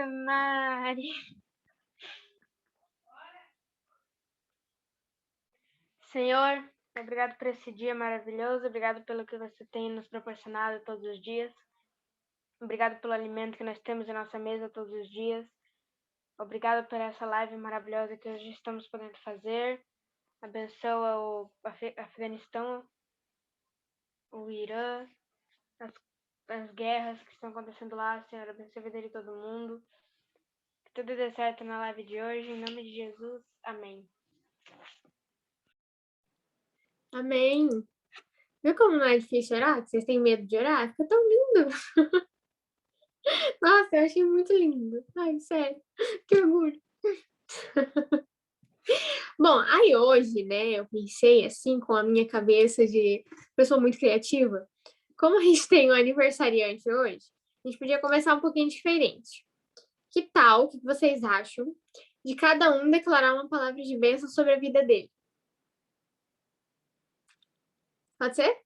Ave Maria. Senhor, obrigado por esse dia maravilhoso, obrigado pelo que você tem nos proporcionado todos os dias. Obrigado pelo alimento que nós temos em nossa mesa todos os dias. Obrigado por essa live maravilhosa que hoje estamos podendo fazer. Abençoa o Afeganistão, o Irã, as guerras que estão acontecendo lá, Senhor. Abençoa a vida de todo mundo. Que tudo dê certo na live de hoje. Em nome de Jesus. Amém. Amém. Viu como não é difícil orar? Que vocês têm medo de orar? Fica tão lindo. Nossa, eu achei muito lindo. Ai, sério. Que orgulho. Bom, aí hoje, né, eu pensei assim, com a minha cabeça de pessoa muito criativa, como a gente tem um aniversariante hoje, a gente podia começar um pouquinho diferente. Que tal, o que vocês acham, de cada um declarar uma palavra de bênção sobre a vida dele? Pode ser?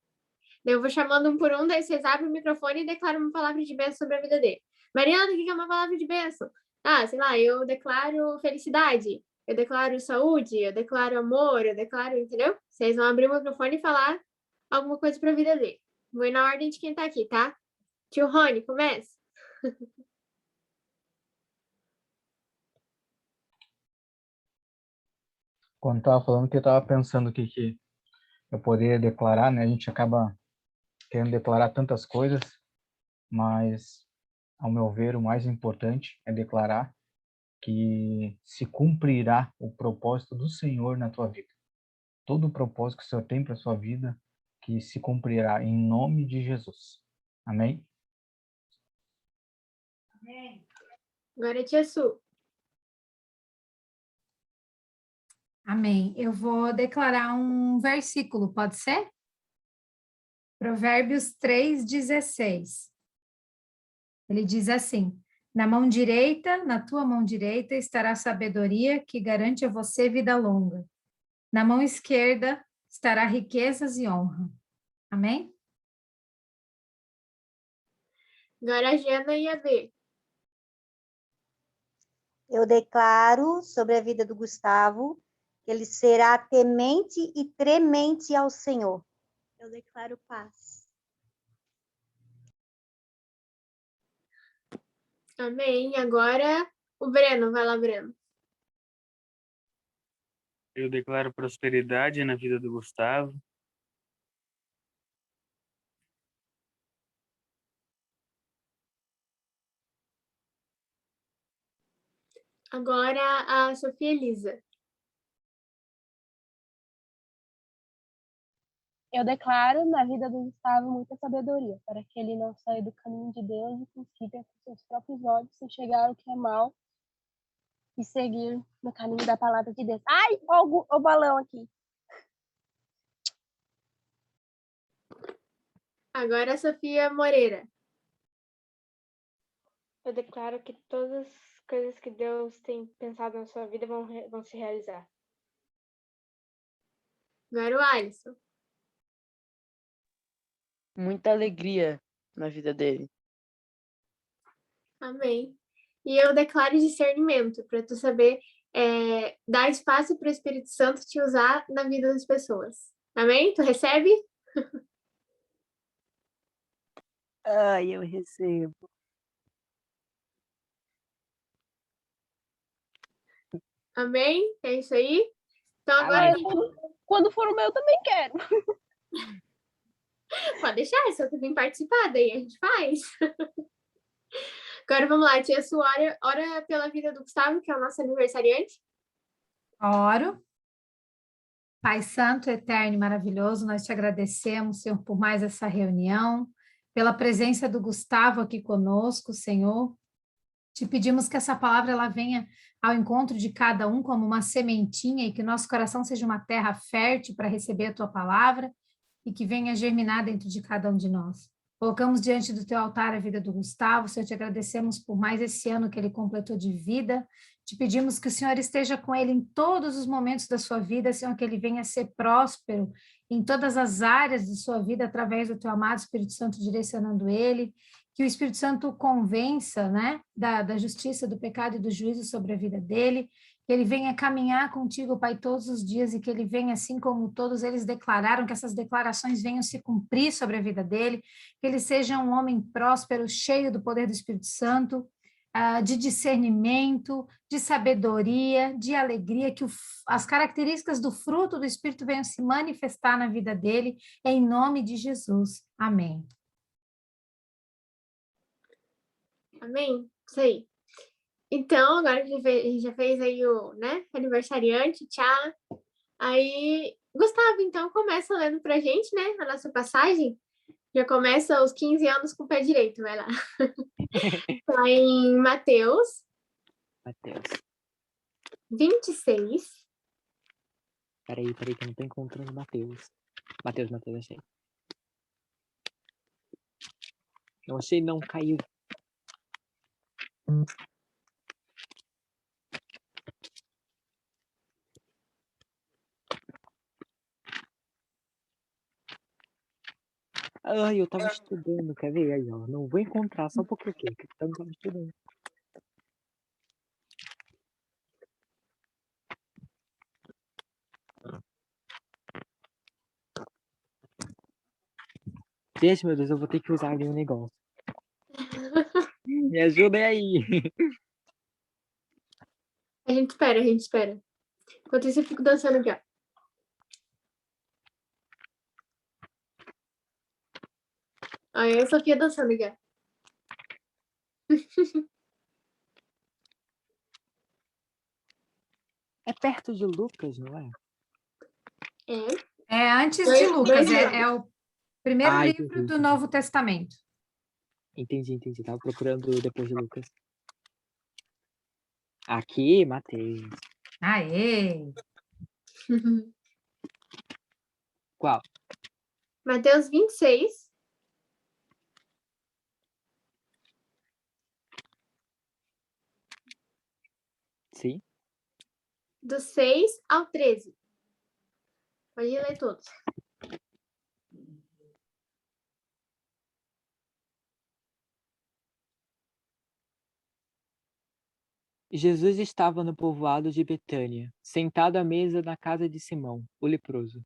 Eu vou chamando um por um, daí vocês abrem o microfone e declaram uma palavra de bênção sobre a vida dele. Mariana, o que é uma palavra de bênção? Ah, sei lá, eu declaro felicidade, eu declaro saúde, eu declaro amor, eu declaro, entendeu? Vocês vão abrir o microfone e falar alguma coisa para a vida dele. Vou ir na ordem de quem tá aqui, tá? Tio Rony, começa. Quando estava falando que eu estava pensando o que eu poderia declarar, né? A gente acaba querendo declarar tantas coisas, mas, ao meu ver, o mais importante é declarar que se cumprirá o propósito do Senhor na tua vida. Todo o propósito que o Senhor tem para a sua vida, que se cumprirá em nome de Jesus. Amém? Amém. Agora é tia Su. Amém. Eu vou declarar um versículo, pode ser? Provérbios 3:16. Ele diz assim: na tua mão direita estará a sabedoria que garante a você vida longa. Na mão esquerda estará riquezas e honra. Amém? Agora a Jana e a B. Eu declaro sobre a vida do Gustavo que ele será temente e tremente ao Senhor. Eu declaro paz. Amém. Agora o Breno. Vai lá, Breno. Eu declaro prosperidade na vida do Gustavo. Agora a Sofia Elisa. Eu declaro na vida do Gustavo muita sabedoria, para que ele não saia do caminho de Deus e consiga, com seus próprios olhos, enxergar o que é mal e seguir no caminho da palavra de Deus. Ai, o balão aqui. Agora a Sofia Moreira. Eu declaro que todas as coisas que Deus tem pensado na sua vida vão se realizar. Agora o Alisson. Muita alegria na vida dele. Amém. E eu declaro discernimento, para tu saber dar espaço para o Espírito Santo te usar na vida das pessoas. Amém? Tu recebe? Ai, eu recebo. Amém? É isso aí? Então agora... Quando for o meu, eu também quero. Pode deixar, é só tu vir participar, daí a gente faz. Agora vamos lá, tia Su, ora pela vida do Gustavo, que é o nosso aniversariante. Oro. Pai Santo, Eterno e Maravilhoso, nós te agradecemos, Senhor, por mais essa reunião, pela presença do Gustavo aqui conosco, Senhor. Te pedimos que essa palavra ela venha ao encontro de cada um como uma sementinha e que nosso coração seja uma terra fértil para receber a tua palavra e que venha germinar dentro de cada um de nós. Colocamos diante do teu altar a vida do Gustavo, Senhor, te agradecemos por mais esse ano que ele completou de vida. Te pedimos que o Senhor esteja com ele em todos os momentos da sua vida, Senhor, que ele venha ser próspero em todas as áreas de sua vida através do teu amado Espírito Santo direcionando ele, que o Espírito Santo o convença, né, da justiça, do pecado e do juízo sobre a vida dele, que ele venha caminhar contigo, Pai, todos os dias, e que ele venha, assim como todos eles declararam, que essas declarações venham se cumprir sobre a vida dele, que ele seja um homem próspero, cheio do poder do Espírito Santo, de discernimento, de sabedoria, de alegria, que as características do fruto do Espírito venham se manifestar na vida dele, em nome de Jesus. Amém. Amém? Isso aí. Então, agora que a gente já fez aí o, né, aniversariante, tchau. Aí, Gustavo, então, começa lendo pra gente, né, a nossa passagem. Já começa os 15 anos com o pé direito, vai lá. Tá em Mateus Mateus. 26. Peraí, que eu não tô encontrando Mateus. Mateus, achei. Não achei, não, caiu. Ai, eu tava estudando, quer ver? Aí, ó, não vou encontrar só porque eu tava estudando. Gente, meu Deus, eu vou ter que usar ali um negócio. Me ajudem aí. A gente espera. Enquanto isso, eu fico dançando aqui, ó. Aí a Sofia dançando aqui, ó. É perto de Lucas, não é? É antes de Lucas, Dois é o primeiro livro entendi. do Novo Testamento. Entendi. Tava procurando depois de Lucas. Aqui, Mateus. Aê! Qual? Mateus 26. Sim. Do 6 ao 13. Pode ler todos. Jesus estava no povoado de Betânia, sentado à mesa na casa de Simão, o leproso.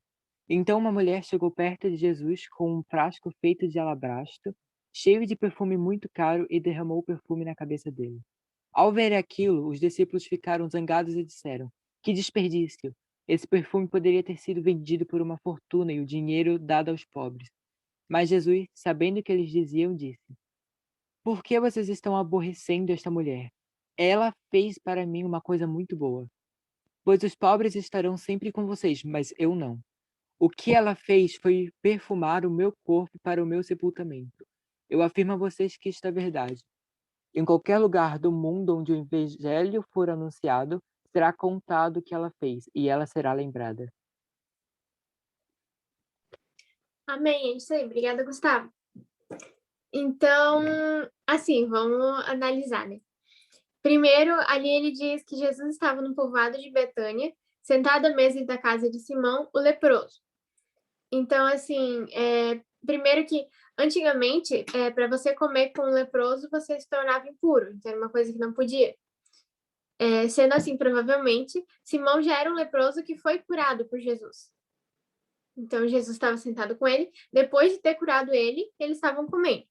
Então uma mulher chegou perto de Jesus com um frasco feito de alabastro, cheio de perfume muito caro, e derramou o perfume na cabeça dele. Ao ver aquilo, os discípulos ficaram zangados e disseram: Que desperdício! Esse perfume poderia ter sido vendido por uma fortuna e o dinheiro dado aos pobres. Mas Jesus, sabendo o que eles diziam, disse: Por que vocês estão aborrecendo esta mulher? Ela fez para mim uma coisa muito boa. Pois os pobres estarão sempre com vocês, mas eu não. O que ela fez foi perfumar o meu corpo para o meu sepultamento. Eu afirmo a vocês que isto é verdade. Em qualquer lugar do mundo onde o evangelho for anunciado, será contado o que ela fez, e ela será lembrada. Amém, é isso aí. Obrigada, Gustavo. Então, assim, vamos analisar, né? Primeiro, ali ele diz que Jesus estava no povoado de Betânia, sentado à mesa da casa de Simão, o leproso. Então, assim, primeiro que, antigamente, para você comer com um leproso, você se tornava impuro, então era uma coisa que não podia. Sendo assim, provavelmente, Simão já era um leproso que foi curado por Jesus. Então, Jesus estava sentado com ele. Depois de ter curado ele, eles estavam comendo.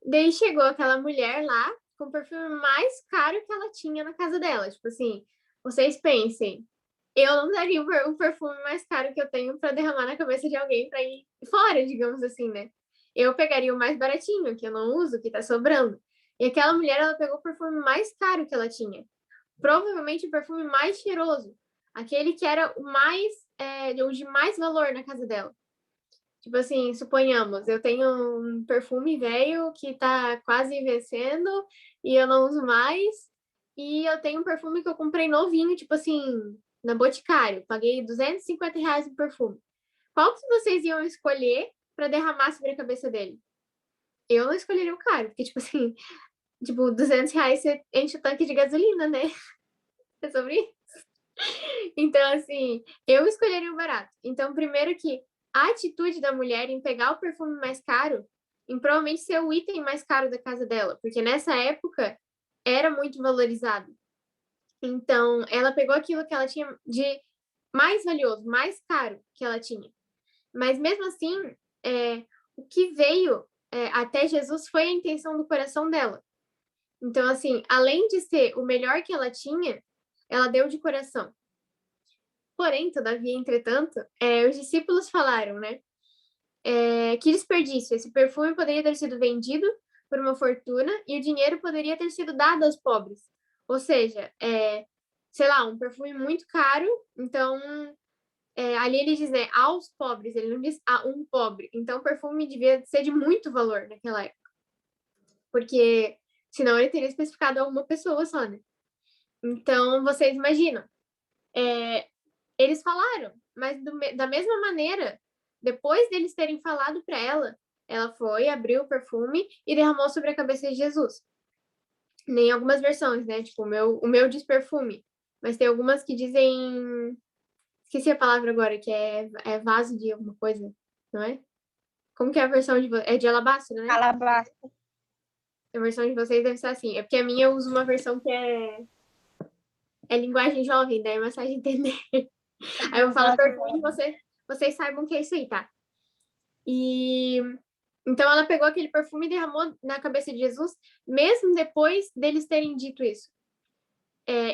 Daí chegou aquela mulher lá, com o perfume mais caro que ela tinha na casa dela. Tipo assim, vocês pensem, eu não daria o perfume mais caro que eu tenho para derramar na cabeça de alguém para ir fora, digamos assim, né? Eu pegaria o mais baratinho, que eu não uso, que tá sobrando. E aquela mulher, ela pegou o perfume mais caro que ela tinha. Provavelmente o perfume mais cheiroso. Aquele que era o de mais valor na casa dela. Tipo assim, suponhamos, eu tenho um perfume velho que tá quase vencendo e eu não uso mais. E eu tenho um perfume que eu comprei novinho, tipo assim, na Boticário. Paguei R$ 250 no perfume. Qual que vocês iam escolher para derramar sobre a cabeça dele? Eu não escolheria o caro, porque, tipo assim, tipo, R$ 200 você enche o tanque de gasolina, né? É sobre isso. Então, assim, eu escolheria o barato. Então, primeiro que a atitude da mulher em pegar o perfume mais caro em provavelmente ser o item mais caro da casa dela, porque nessa época era muito valorizado. Então, ela pegou aquilo que ela tinha de mais valioso, mais caro que ela tinha. Mas mesmo assim, o que veio até Jesus foi a intenção do coração dela. Então, assim, além de ser o melhor que ela tinha, ela deu de coração. Porém, todavia, entretanto, os discípulos falaram, né? Que desperdício, esse perfume poderia ter sido vendido por uma fortuna e o dinheiro poderia ter sido dado aos pobres. Ou seja, sei lá, um perfume muito caro, então ali ele diz, né, aos pobres, ele não diz a um pobre. Então o perfume devia ser de muito valor naquela época. Porque senão ele teria especificado a uma pessoa só, né? Então, vocês imaginam. Eles falaram, mas da mesma maneira, depois deles terem falado para ela foi, abriu o perfume e derramou sobre a cabeça de Jesus. Nem algumas versões, né? Tipo, o meu diz perfume, mas tem algumas que dizem. Esqueci a palavra agora, que é vaso de alguma coisa, não é? Como que é a versão de vocês? É de alabastro, né? Alabastro. A versão de vocês deve ser assim. É porque a minha eu uso uma versão que é linguagem jovem, daí é mais fácil de entender. Aí eu falo perfume, vocês saibam que é isso aí, tá? E então ela pegou aquele perfume e derramou na cabeça de Jesus, mesmo depois deles terem dito isso.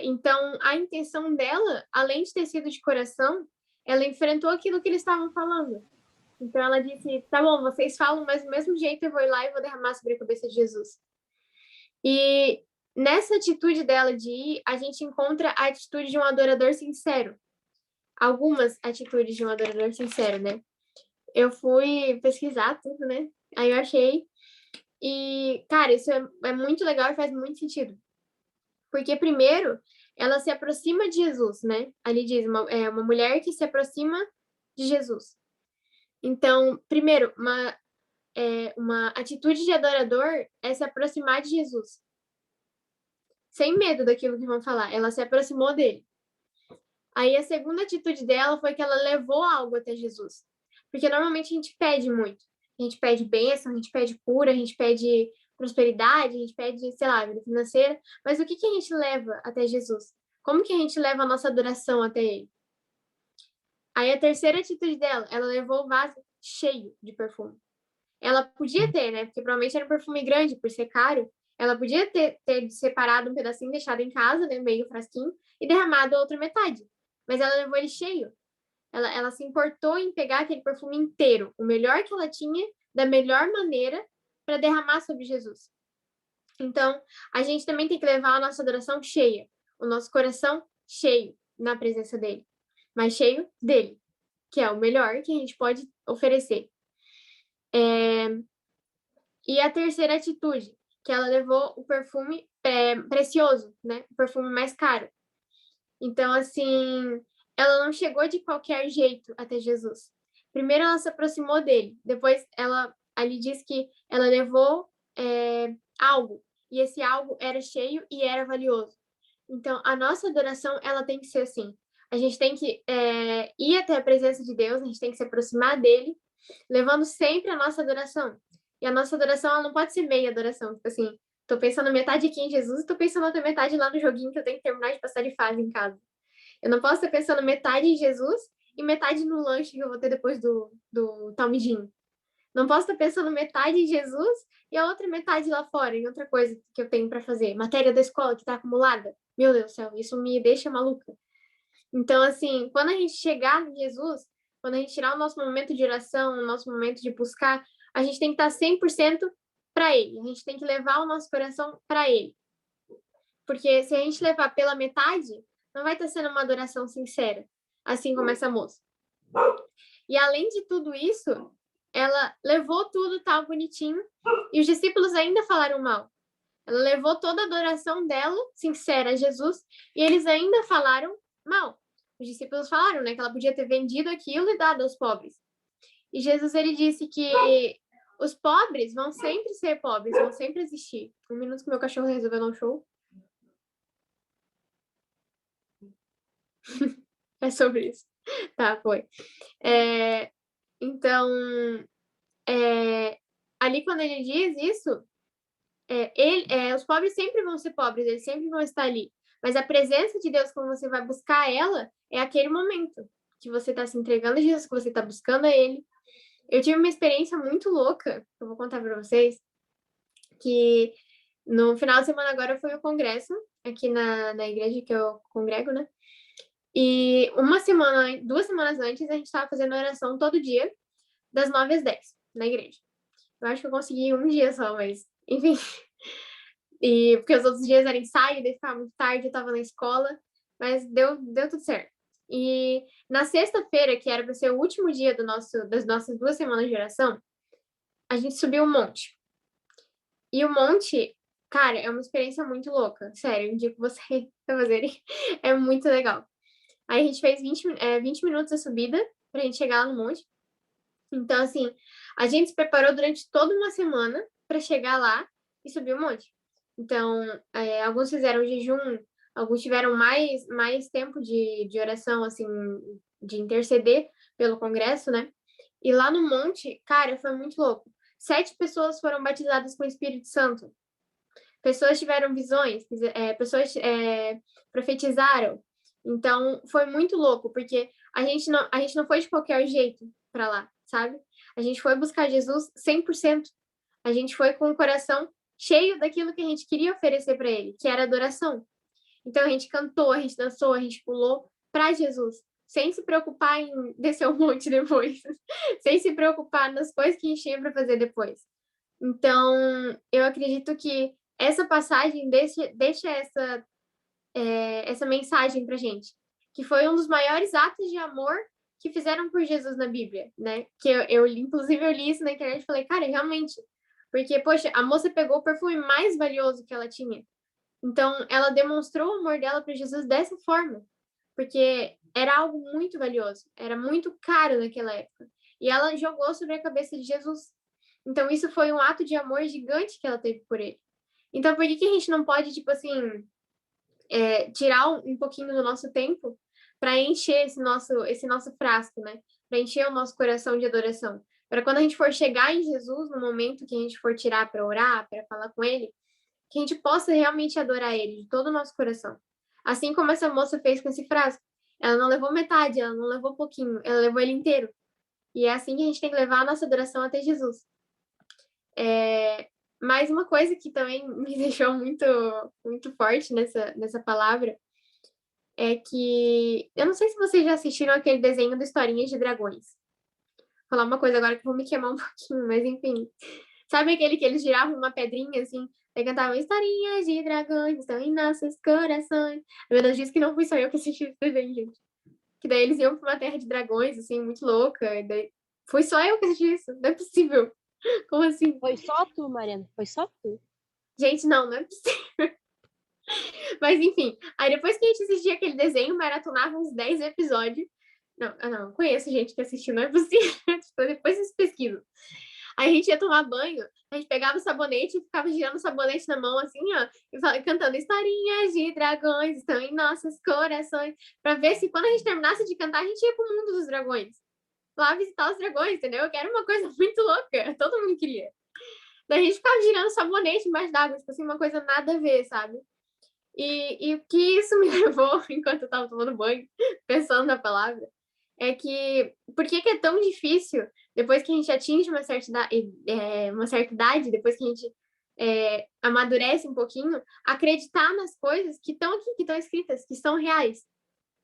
Então, a intenção dela, além de ter sido de coração, ela enfrentou aquilo que eles estavam falando. Então, ela disse, tá bom, vocês falam, mas do mesmo jeito eu vou ir lá e vou derramar sobre a cabeça de Jesus. E nessa atitude dela de ir, a gente encontra a atitude de um adorador sincero. Algumas atitudes de um adorador sincero, né? Eu fui pesquisar tudo, né? Aí eu achei. E, cara, isso é muito legal e faz muito sentido. Porque, primeiro, ela se aproxima de Jesus, né? Ali diz, uma mulher que se aproxima de Jesus. Então, primeiro, uma atitude de adorador é se aproximar de Jesus. Sem medo daquilo que vão falar. Ela se aproximou dele. Aí, a segunda atitude dela foi que ela levou algo até Jesus. Porque, normalmente, a gente pede muito. A gente pede bênção, a gente pede cura, a gente pede prosperidade, a gente pede, sei lá, vida financeira. Mas o que a gente leva até Jesus? Como que a gente leva a nossa adoração até ele? Aí a terceira atitude dela, ela levou o vaso cheio de perfume. Ela podia ter, né? Porque provavelmente era um perfume grande, por ser caro. Ela podia ter separado um pedacinho, deixado em casa, né, meio frasquinho, e derramado a outra metade. Mas ela levou ele cheio. Ela se importou em pegar aquele perfume inteiro, o melhor que ela tinha, da melhor maneira, para derramar sobre Jesus. Então, a gente também tem que levar a nossa adoração cheia, o nosso coração cheio na presença dele, mas cheio dele, que é o melhor que a gente pode oferecer. E a terceira atitude, que ela levou o perfume precioso, né? O perfume mais caro. Então, assim, ela não chegou de qualquer jeito até Jesus. Primeiro, ela se aproximou dele. Depois, ela ali diz que ela levou algo. E esse algo era cheio e era valioso. Então, a nossa adoração, ela tem que ser assim. A gente tem que ir até a presença de Deus, a gente tem que se aproximar dele, levando sempre a nossa adoração. E a nossa adoração, ela não pode ser meia adoração. Tipo assim, tô pensando metade aqui em Jesus e tô pensando outra metade lá no joguinho que eu tenho que terminar de passar de fase em casa. Eu não posso estar pensando metade em Jesus e metade no lanche que eu vou ter depois do talmidinho. Não posso estar pensando metade em Jesus e a outra metade lá fora, em outra coisa que eu tenho para fazer. Matéria da escola que está acumulada. Meu Deus do céu, isso me deixa maluca. Então, assim, quando a gente chegar em Jesus, quando a gente tirar o nosso momento de oração, o nosso momento de buscar, a gente tem que estar 100% para Ele. A gente tem que levar o nosso coração para Ele. Porque se a gente levar pela metade, não vai estar sendo uma adoração sincera, assim como essa moça. E além de tudo isso, ela levou tudo tal bonitinho e os discípulos ainda falaram mal. Ela levou toda a adoração dela, sincera, a Jesus, e eles ainda falaram mal. Os discípulos falaram, né, que ela podia ter vendido aquilo e dado aos pobres. E Jesus, ele disse que os pobres vão sempre ser pobres, vão sempre existir. Um minuto que meu cachorro resolveu dar um show. É sobre isso. Tá, foi. Então, ali quando ele diz isso, os pobres sempre vão ser pobres, eles sempre vão estar ali. Mas a presença de Deus, quando você vai buscar ela, é aquele momento que você está se entregando a Jesus, que você está buscando a Ele. Eu tive uma experiência muito louca, que eu vou contar para vocês, que no final de semana agora foi o congresso, aqui na igreja que eu congrego, né? E 2 semanas antes, a gente estava fazendo oração todo dia, das 9 às 10, na igreja. Eu acho que eu consegui um dia só, mas, enfim. E porque os outros dias era ensaio, daí ficava muito tarde, eu estava na escola, mas deu tudo certo. E na sexta-feira, que era para ser o último dia das nossas 2 semanas de oração, a gente subiu um monte. E o monte, cara, é uma experiência muito louca. Sério, eu indico vocês a fazerem. É muito legal. Aí a gente fez 20 minutos a subida pra gente chegar lá no monte. Então, assim, a gente se preparou durante toda uma semana para chegar lá e subir o monte. Então, alguns fizeram jejum, alguns tiveram mais tempo de oração, assim, de interceder pelo congresso, né? E lá no monte, cara, foi muito louco. 7 pessoas foram batizadas com o Espírito Santo. Pessoas tiveram visões, pessoas profetizaram. Então, foi muito louco, porque a gente não foi de qualquer jeito para lá, sabe? A gente foi buscar Jesus 100%. A gente foi com o coração cheio daquilo que a gente queria oferecer para ele, que era adoração. Então, a gente cantou, a gente dançou, a gente pulou para Jesus, sem se preocupar em descer o monte depois, sem se preocupar nas coisas que a gente tinha para fazer depois. Então, eu acredito que essa passagem deixa essa mensagem pra gente, que foi um dos maiores atos de amor que fizeram por Jesus na Bíblia, né? Que inclusive, eu li isso na internet e falei, cara, realmente. Porque, poxa, a moça pegou o perfume mais valioso que ela tinha. Então, ela demonstrou o amor dela para Jesus dessa forma. Porque era algo muito valioso, era muito caro naquela época. E ela jogou sobre a cabeça de Jesus. Então, isso foi um ato de amor gigante que ela teve por ele. Então, por que a gente não pode, tipo assim, tirar um pouquinho do nosso tempo para encher esse nosso frasco, né? Para encher o nosso coração de adoração. Para quando a gente for chegar em Jesus, no momento que a gente for tirar para orar, para falar com ele, que a gente possa realmente adorar ele de todo o nosso coração. Assim como essa moça fez com esse frasco. Ela não levou metade, ela não levou pouquinho, ela levou ele inteiro. E é assim que a gente tem que levar a nossa adoração até Jesus. Mas uma coisa que também me deixou muito, muito forte nessa palavra é que... Eu não sei se vocês já assistiram aquele desenho do Historinhas de Dragões. Vou falar uma coisa agora que eu vou me queimar um pouquinho, mas enfim. Sabe aquele que eles giravam uma pedrinha assim, e cantavam historinhas de dragões estão em nossos corações. Meu Deus, disse que não fui só eu que assisti esse desenho, gente. Que daí eles iam pra uma terra de dragões, assim, muito louca. E daí... Foi só eu que assisti isso, não é possível. Como assim? Foi só tu, Mariana, foi só tu. Gente, não é possível. Mas enfim, aí depois que a gente assistia aquele desenho, maratonava uns 10 episódios. Não, conheço gente que assistiu, não é possível. Depois vocês pesquisam. Aí a gente ia tomar banho, a gente pegava o sabonete e ficava girando o sabonete na mão, assim, ó, e cantando historinhas de dragões estão em nossos corações, pra ver se quando a gente terminasse de cantar, a gente ia pro mundo dos dragões. Lá visitar os dragões, entendeu? Que era uma coisa muito louca, todo mundo queria. Daí a gente ficava girando sabonete embaixo d'água, tipo assim, uma coisa nada a ver, sabe? E o que isso me levou, enquanto eu tava tomando banho, pensando na palavra, é que por que é tão difícil, depois que a gente atinge uma certa idade, depois que a gente amadurece um pouquinho, acreditar nas coisas que estão aqui, que estão escritas, que são reais.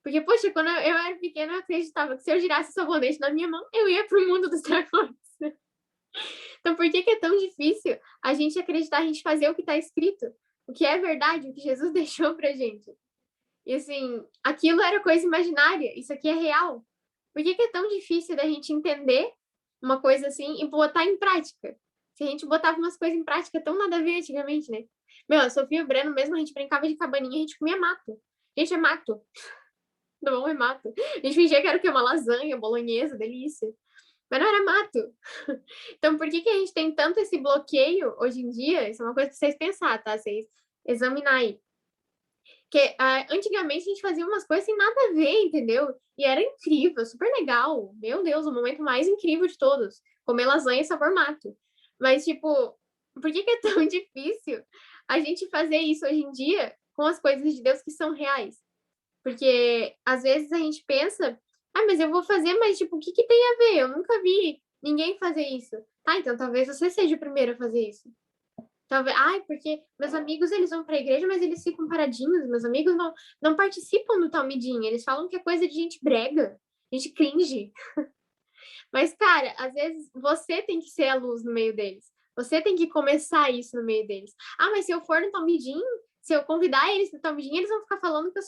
Porque, poxa, quando eu era pequena, eu acreditava que se eu girasse o sabonete na minha mão, eu ia pro mundo dos dragões. Então, por que é tão difícil a gente acreditar, a gente fazer o que está escrito? O que é verdade, o que Jesus deixou pra gente? E, assim, aquilo era coisa imaginária, isso aqui é real. Por que é tão difícil da gente entender uma coisa assim e botar em prática? Se a gente botava umas coisas em prática tão nada a ver antigamente, né? Meu, a Sofia e o Breno mesmo, a gente brincava de cabaninha, a gente comia mato. Gente, é mato. Não é mato. A gente fingia que era o quê? Uma lasanha, bolonhesa, delícia. Mas não era mato. Então, por que a gente tem tanto esse bloqueio hoje em dia? Isso é uma coisa para vocês pensar, tá? Vocês examinar aí. Porque antigamente a gente fazia umas coisas sem nada a ver, entendeu? E era incrível, super legal. Meu Deus, o momento mais incrível de todos. Comer lasanha sabor mato. Mas, tipo, por que é tão difícil a gente fazer isso hoje em dia com as coisas de Deus que são reais? Porque, às vezes, a gente pensa, mas eu vou fazer, mas, tipo, o que tem a ver? Eu nunca vi ninguém fazer isso. Tá, então talvez você seja o primeiro a fazer isso. Talvez, porque meus amigos, eles vão pra igreja, mas eles ficam paradinhos. Meus amigos não participam do tal midinho. Eles falam que é coisa de gente brega, gente cringe. Mas, cara, às vezes você tem que ser a luz no meio deles. Você tem que começar isso no meio deles. Mas se eu for no tal midinho, se eu convidar eles no tal midinho, eles vão ficar falando que eu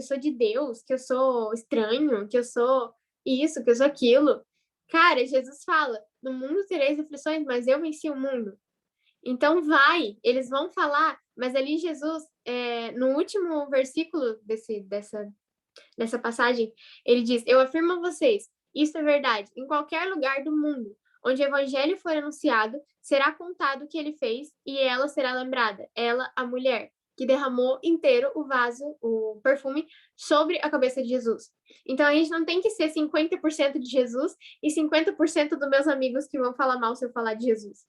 sou de Deus, que eu sou estranho, que eu sou isso, que eu sou aquilo. Cara, Jesus fala, no mundo tereis aflições, mas eu venci o mundo. Então eles vão falar, mas ali Jesus, no último versículo dessa passagem, ele diz, eu afirmo a vocês, isso é verdade, em qualquer lugar do mundo, onde o evangelho for anunciado, será contado o que ele fez e ela será lembrada, ela, a mulher, que derramou inteiro o vaso, o perfume, sobre a cabeça de Jesus. Então, a gente não tem que ser 50% de Jesus e 50% dos meus amigos que vão falar mal se eu falar de Jesus.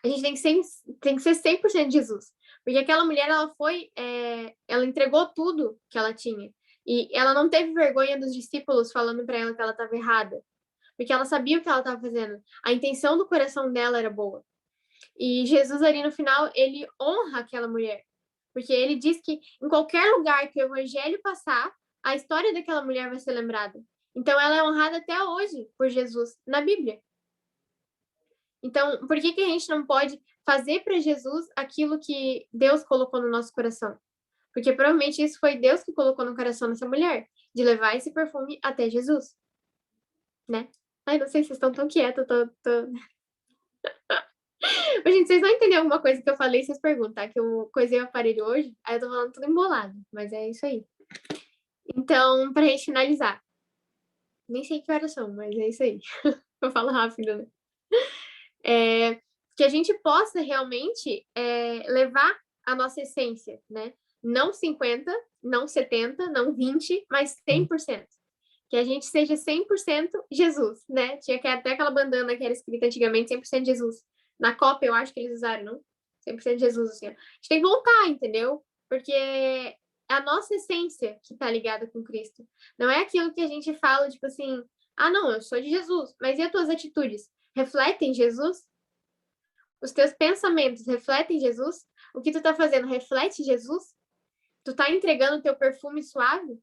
A gente tem que ser 100% de Jesus. Porque aquela mulher, ela entregou tudo que ela tinha. E ela não teve vergonha dos discípulos falando para ela que ela estava errada. Porque ela sabia o que ela estava fazendo. A intenção do coração dela era boa. E Jesus ali no final, ele honra aquela mulher. Porque ele diz que em qualquer lugar que o evangelho passar, a história daquela mulher vai ser lembrada. Então ela é honrada até hoje por Jesus na Bíblia. Então, por que a gente não pode fazer para Jesus aquilo que Deus colocou no nosso coração? Porque provavelmente isso foi Deus que colocou no coração dessa mulher, de levar esse perfume até Jesus. Né? Não sei se vocês estão tão quietos, Mas, gente, vocês vão entender alguma coisa que eu falei, vocês perguntam, tá? Que eu coisei o aparelho hoje, aí eu tô falando tudo embolado, mas é isso aí. Então, pra gente finalizar. Nem sei que horas são, mas é isso aí. Eu falo rápido, né? Que a gente possa realmente levar a nossa essência, né? Não 50, não 70, não 20, mas 100%. Que a gente seja 100% Jesus, né? Tinha até aquela bandana que era escrita antigamente, 100% Jesus. Na Copa, eu acho que eles usaram, não? 100% Jesus, assim. A gente tem que voltar, entendeu? Porque é a nossa essência que tá ligada com Cristo. Não é aquilo que a gente fala, tipo assim, não, eu sou de Jesus. Mas e as tuas atitudes? Refletem Jesus? Os teus pensamentos refletem Jesus? O que tu tá fazendo reflete Jesus? Tu tá entregando o teu perfume suave?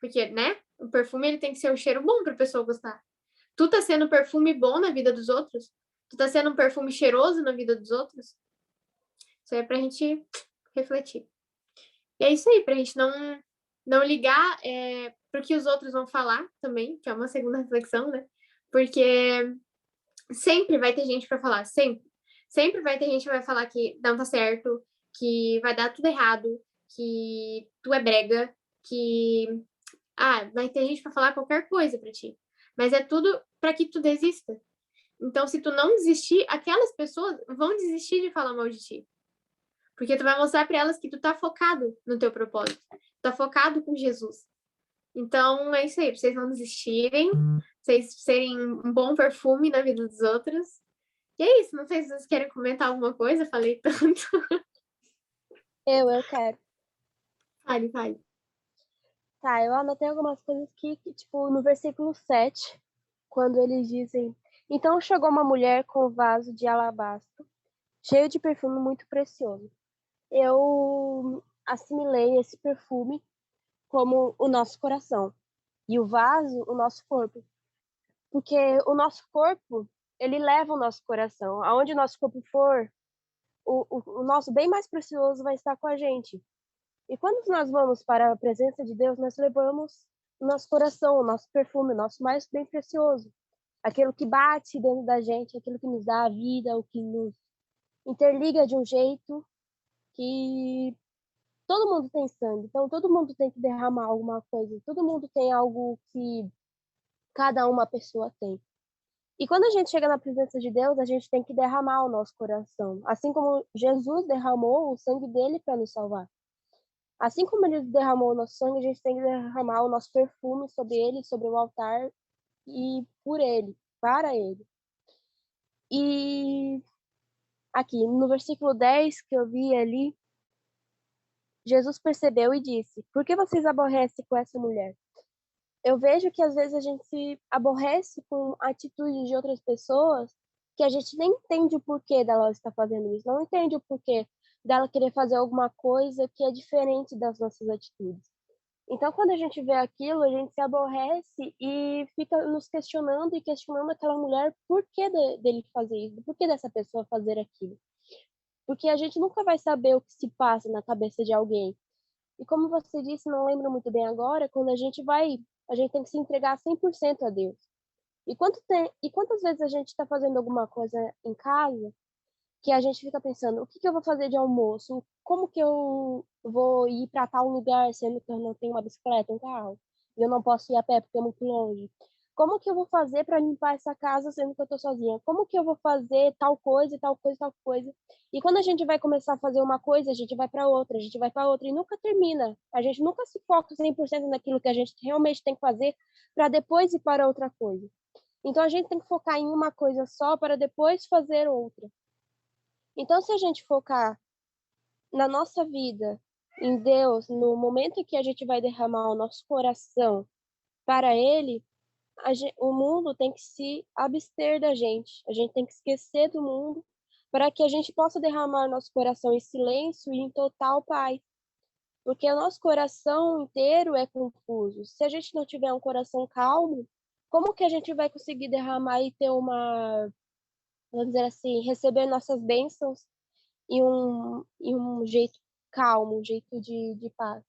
Porque, né? O perfume, ele tem que ser um cheiro bom pra pessoa gostar. Tu tá sendo um perfume bom na vida dos outros? Tu tá sendo um perfume cheiroso na vida dos outros? Isso aí é pra gente refletir. E é isso aí, pra gente não ligar pro que os outros vão falar também, que é uma segunda reflexão, né? Porque sempre vai ter gente pra falar, sempre. Sempre vai ter gente que vai falar que não tá certo, que vai dar tudo errado, que tu é brega, que vai ter gente para falar qualquer coisa para ti. Mas é tudo para que tu desista. Então, se tu não desistir, aquelas pessoas vão desistir de falar mal de ti. Porque tu vai mostrar para elas que tu tá focado no teu propósito. Tá focado com Jesus. Então, é isso aí. Pra vocês não desistirem. Vocês serem um bom perfume na vida dos outros. E é isso. Não sei se vocês querem comentar alguma coisa. Falei tanto. Eu quero. Fale. Tá, eu anotei algumas coisas que, tipo, no versículo 7, quando eles dizem: Então chegou uma mulher com um vaso de alabastro, cheio de perfume muito precioso. Eu assimilei esse perfume como o nosso coração, e o vaso, o nosso corpo. Porque o nosso corpo, ele leva o nosso coração. Aonde o nosso corpo for, o nosso bem mais precioso vai estar com a gente. E quando nós vamos para a presença de Deus, nós levamos o nosso coração, o nosso perfume, o nosso mais bem precioso. Aquilo que bate dentro da gente, aquilo que nos dá a vida, o que nos interliga de um jeito que todo mundo tem sangue. Então, todo mundo tem que derramar alguma coisa. Todo mundo tem algo que cada uma pessoa tem. E quando a gente chega na presença de Deus, a gente tem que derramar o nosso coração. Assim como Jesus derramou o sangue dele para nos salvar. Assim como ele derramou o nosso sangue, a gente tem que derramar o nosso perfume sobre ele, sobre o altar e por ele, para ele. E aqui, no versículo 10 que eu vi ali, Jesus percebeu e disse: Por que vocês aborrecem com essa mulher? Eu vejo que às vezes a gente se aborrece com atitudes de outras pessoas que a gente nem entende o porquê dela estar fazendo isso, não entende o porquê dela querer fazer alguma coisa que é diferente das nossas atitudes. Então, quando a gente vê aquilo, a gente se aborrece e fica nos questionando e questionando aquela mulher por que dele fazer isso, por que dessa pessoa fazer aquilo. Porque a gente nunca vai saber o que se passa na cabeça de alguém. E como você disse, não lembro muito bem agora, quando a gente tem que se entregar 100% a Deus. E quantas vezes a gente está fazendo alguma coisa em casa que a gente fica pensando, o que eu vou fazer de almoço? Como que eu vou ir para tal lugar, sendo que eu não tenho uma bicicleta, um carro? E eu não posso ir a pé porque é muito longe. Como que eu vou fazer para limpar essa casa, sendo que eu estou sozinha? Como que eu vou fazer tal coisa, tal coisa, tal coisa? E quando a gente vai começar a fazer uma coisa, a gente vai para outra, a gente vai para outra e nunca termina. A gente nunca se foca 100% naquilo que a gente realmente tem que fazer para depois ir para outra coisa. Então a gente tem que focar em uma coisa só para depois fazer outra. Então, se a gente focar na nossa vida, em Deus, no momento que a gente vai derramar o nosso coração para Ele, o mundo tem que se abster da gente. A gente tem que esquecer do mundo para que a gente possa derramar nosso coração em silêncio e em total paz. Porque o nosso coração inteiro é confuso. Se a gente não tiver um coração calmo, como que a gente vai conseguir derramar e ter vamos dizer assim, receber nossas bênçãos e um jeito calmo, um jeito de paz?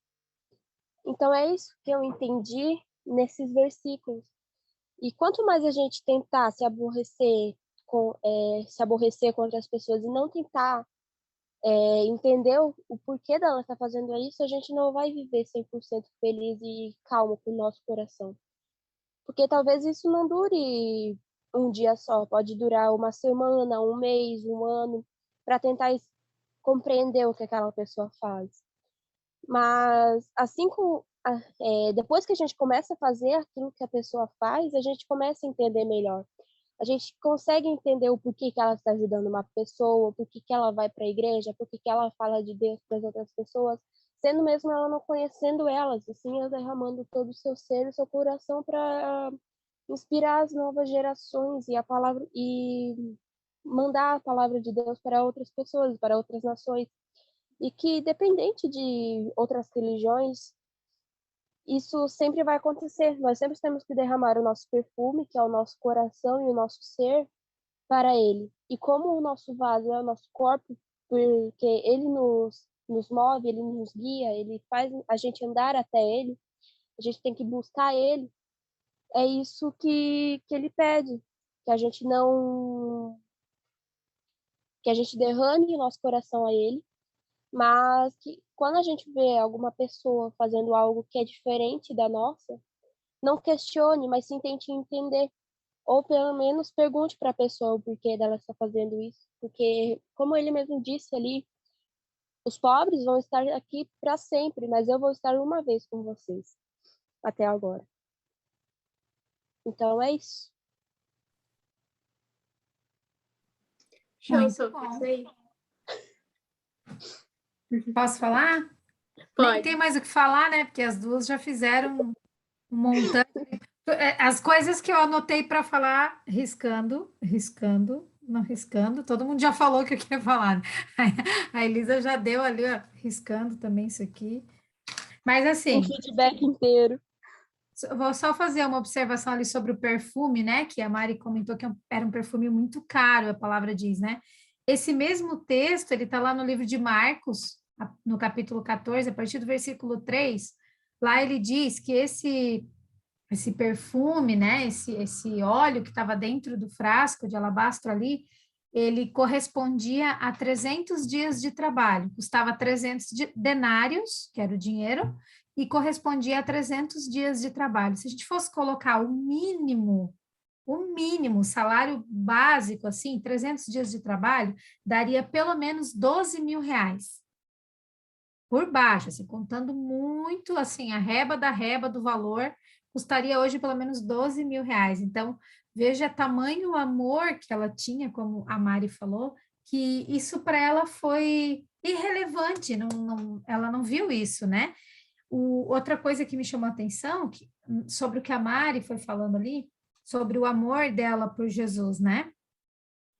Então é isso que eu entendi nesses versículos. E quanto mais a gente tentar se aborrecer com outras pessoas e não tentar entender o porquê dela estar fazendo isso, a gente não vai viver 100% feliz e calmo com o nosso coração. Porque talvez isso não dure um dia só, pode durar uma semana, um mês, um ano, para tentar compreender o que aquela pessoa faz. Mas assim como depois que a gente começa a fazer aquilo que a pessoa faz, a gente começa a entender melhor. A gente consegue entender o porquê que ela está ajudando uma pessoa, porquê que ela vai para a igreja, porquê que ela fala de Deus para as outras pessoas, sendo mesmo ela não conhecendo elas, assim, ela derramando todo o seu ser, o seu coração para inspirar as novas gerações e mandar a palavra de Deus para outras pessoas, para outras nações. E que, dependente de outras religiões, isso sempre vai acontecer. Nós sempre temos que derramar o nosso perfume, que é o nosso coração e o nosso ser, para Ele. E como o nosso vaso é o nosso corpo, porque Ele nos move, Ele nos guia, Ele faz a gente andar até Ele, a gente tem que buscar Ele. É isso que Ele pede, que a gente não... que a gente derrame o nosso coração a Ele, mas que quando a gente vê alguma pessoa fazendo algo que é diferente da nossa, não questione, mas sim tente entender. Ou pelo menos pergunte para a pessoa o porquê dela estar fazendo isso. Porque, como ele mesmo disse ali, os pobres vão estar aqui para sempre, mas eu vou estar uma vez com vocês, até agora. Então é isso. Show, Muito Sophie, bom. isso aí. Posso falar? Nem Pode. tem mais o que falar, né? Porque as duas já fizeram um montante. As coisas que eu anotei para falar, riscando, não riscando. Todo mundo já falou o que eu queria falar, né? A Elisa já deu ali, ó, riscando também isso aqui. Mas Um assim, feedback inteiro. vou só fazer uma observação ali sobre o perfume, né? Que a Mari comentou que era um perfume muito caro, a palavra diz, né? Esse mesmo texto, ele está lá no livro de Marcos, no capítulo 14, a partir do versículo 3. Lá ele diz que esse perfume, né? Esse óleo que estava dentro do frasco de alabastro ali, ele correspondia a 300 dias de trabalho. Custava 300 denários, que era o dinheiro, e correspondia a 300 dias de trabalho. Se a gente fosse colocar o mínimo, salário básico, assim, 300 dias de trabalho, daria pelo menos 12 mil reais. Por baixo, assim, contando muito, assim, a reba da reba do valor, custaria hoje pelo menos 12 mil reais. Então, veja tamanho amor que ela tinha, como a Mari falou, que isso para ela foi irrelevante, ela não viu isso, né? Outra coisa que me chamou a atenção, sobre o que a Mari foi falando ali, sobre o amor dela por Jesus, né?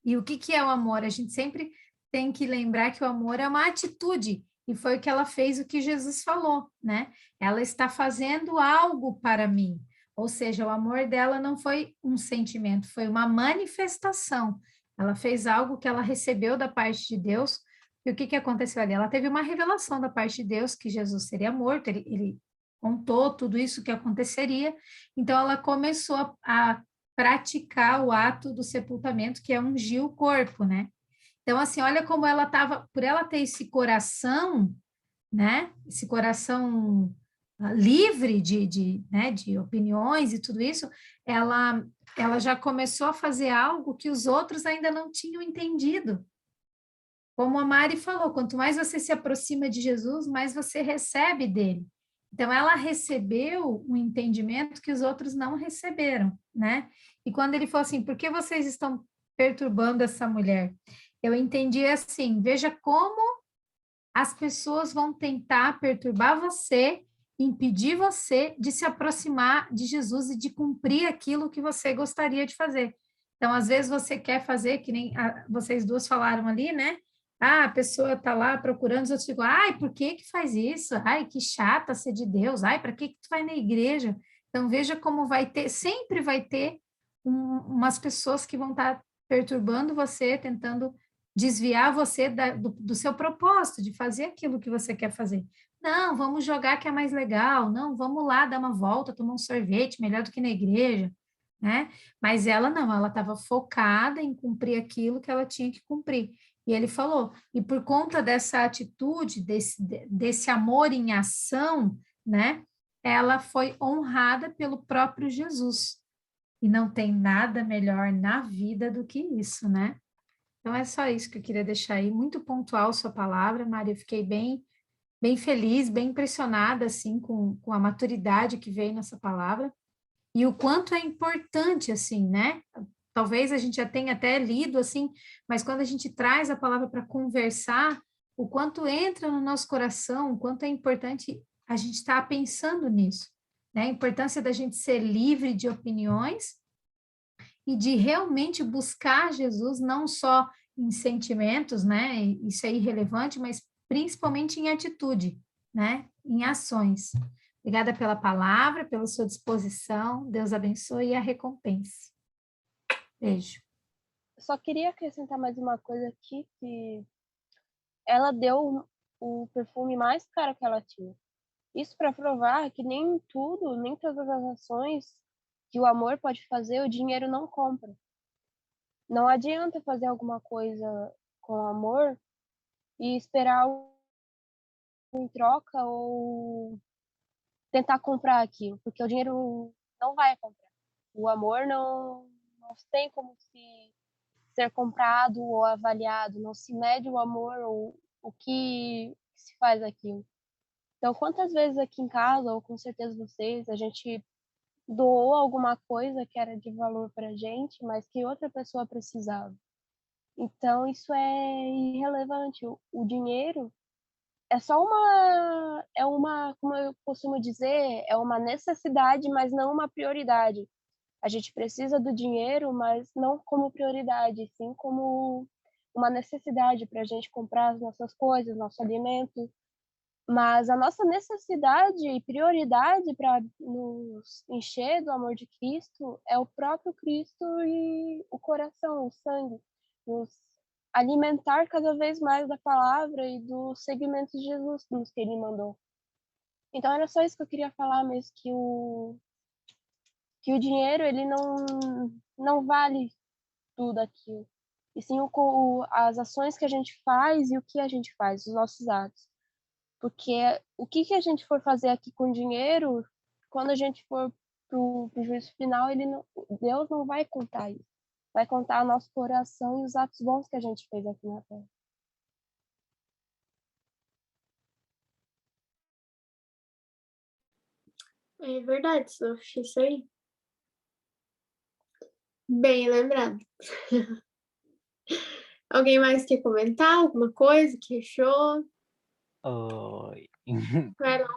E o que que é o amor? A gente sempre tem que lembrar que o amor é uma atitude, e foi o que ela fez, o que Jesus falou, né? Ela está fazendo algo para mim. Ou seja, o amor dela não foi um sentimento, foi uma manifestação. Ela fez algo que ela recebeu da parte de Deus. E o que que aconteceu ali? Ela teve uma revelação da parte de Deus que Jesus seria morto, ele contou tudo isso que aconteceria. Então ela começou a praticar o ato do sepultamento, que é ungir o corpo, né? Então, assim, olha como ela estava, por ela ter esse coração, né? Esse coração livre né, de opiniões e tudo isso, ela já começou a fazer algo que os outros ainda não tinham entendido. Como a Mari falou, quanto mais você se aproxima de Jesus, mais você recebe dele. Então, ela recebeu um entendimento que os outros não receberam, né? E quando ele falou assim, por que vocês estão perturbando essa mulher? Eu entendi assim, veja como as pessoas vão tentar perturbar você, impedir você de se aproximar de Jesus e de cumprir aquilo que você gostaria de fazer. Então, às vezes você quer fazer, que nem vocês duas falaram ali, né? Ah, a pessoa está lá procurando, os outros ficam, ai, por que que faz isso? Ai, que chata ser de Deus. Ai, para que que tu vai na igreja? Então, veja como vai ter, sempre vai ter umas pessoas que vão estar perturbando você, tentando desviar você do seu propósito, de fazer aquilo que você quer fazer. Não, vamos jogar que é mais legal. Não, vamos lá dar uma volta, tomar um sorvete, melhor do que na igreja, né? Mas ela não, ela estava focada em cumprir aquilo que ela tinha que cumprir. E ele falou, e por conta dessa atitude, desse amor em ação, né? Ela foi honrada pelo próprio Jesus. E não tem nada melhor na vida do que isso, né? Então é só isso que eu queria deixar aí, muito pontual sua palavra, Maria. Eu fiquei bem feliz, bem impressionada assim com a maturidade que veio nessa palavra e o quanto é importante assim, né? Talvez a gente já tenha até lido assim, mas quando a gente traz a palavra para conversar, o quanto entra no nosso coração, o quanto é importante a gente estar pensando nisso, né? A importância da gente ser livre de opiniões e de realmente buscar Jesus, não só em sentimentos, né? Isso é irrelevante, mas principalmente em atitude, né? Em ações. Obrigada pela palavra, pela sua disposição. Deus abençoe e a recompense. Beijo. Só queria acrescentar mais uma coisa aqui, que ela deu o perfume mais caro que ela tinha. Isso para provar que nem tudo, nem todas as ações que o amor pode fazer, o dinheiro não compra. Não adianta fazer alguma coisa com amor e esperar algo em troca ou tentar comprar aquilo, porque o dinheiro não vai comprar. O amor não tem como ser comprado ou avaliado, não se mede o amor ou o que se faz aquilo. Então, quantas vezes aqui em casa, ou com certeza vocês, a gente doou alguma coisa que era de valor para a gente, mas que outra pessoa precisava. Então, isso é irrelevante. O dinheiro é só como eu costumo dizer, é uma necessidade, mas não uma prioridade. A gente precisa do dinheiro, mas não como prioridade, sim como uma necessidade para a gente comprar as nossas coisas, nosso alimento. Mas a nossa necessidade e prioridade para nos encher do amor de Cristo é o próprio Cristo e o coração, o sangue, nos alimentar cada vez mais da palavra e do segmento de Jesus que ele mandou. Então era só isso que eu queria falar mesmo, que o dinheiro ele não vale tudo aquilo. E sim as ações que a gente faz e o que a gente faz, os nossos atos. Porque o que a gente for fazer aqui com dinheiro, quando a gente for pro juízo final, Deus não vai contar isso. Vai contar o nosso coração e os atos bons que a gente fez aqui na Terra. É verdade, Sophie, isso aí. Bem lembrado. Alguém mais quer comentar alguma coisa que achou? Oi. Vai lá.